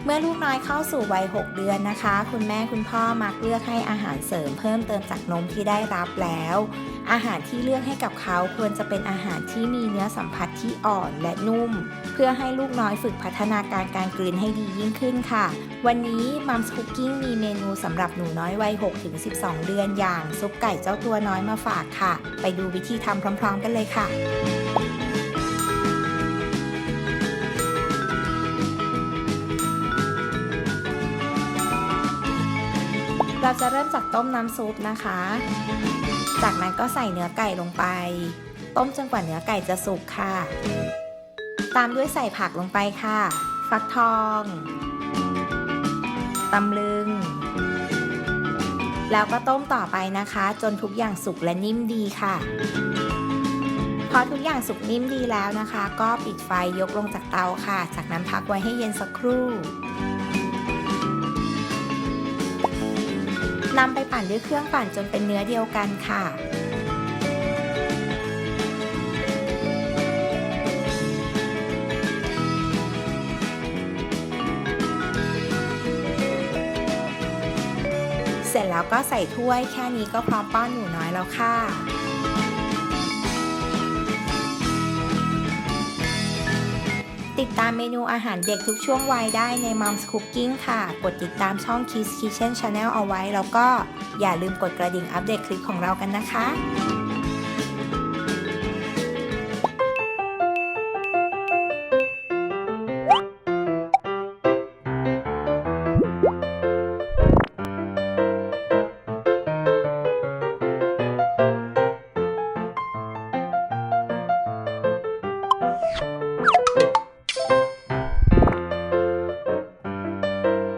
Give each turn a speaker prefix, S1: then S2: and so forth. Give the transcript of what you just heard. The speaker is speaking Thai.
S1: เมื่อลูกน้อยเข้าสู่วัย6 เดือนนะคะคุณแม่คุณพ่อมักเลือกให้อาหารเสริมเพิ่มเติมจากนมที่ได้รับแล้วอาหารที่เลือกให้กับเขาควรจะเป็นอาหารที่มีเนื้อสัมผัสที่อ่อนและนุ่มเพื่อให้ลูกน้อยฝึกพัฒนาการกลืนให้ดียิ่งขึ้นค่ะวันนี้ Mom's Cooking มีเมนูสำหรับหนูน้อยวัย 6-12 เดือนอย่างซุปไก่เจ้าตัวน้อยมาฝากค่ะไปดูวิธีทำพร้อมๆกันเลยค่ะเราจะเริ่มจากต้มน้ำซุปนะคะ จากนั้นก็ใส่เนื้อไก่ลงไป ต้มจนกว่าเนื้อไก่จะสุกค่ะ ตามด้วยใส่ผักลงไปค่ะ ฟักทอง ตำลึง แล้วก็ต้มต่อไปนะคะ จนทุกอย่างสุกและนิ่มดีค่ะ พอทุกอย่างสุกนิ่มดีแล้วนะคะ ก็ปิดไฟยกลงจากเตาค่ะ จากนั้นพักไว้ให้เย็นสักครู่นำไปปั่นด้วยเครื่องปั่นจนเป็นเนื้อเดียวกันค่ะเสร็จแล้วก็ใส่ถ้วยแค่นี้ก็พร้อมป้อนหนูน้อยแล้วค่ะติดตามเมนูอาหารเด็กทุกช่วงวัยได้ใน Mom's Cooking ค่ะกดติดตามช่อง Kids Kitchen Channel เอาไว้แล้วก็อย่าลืมกดกระดิ่งอัปเดตคลิปของเรากันนะคะ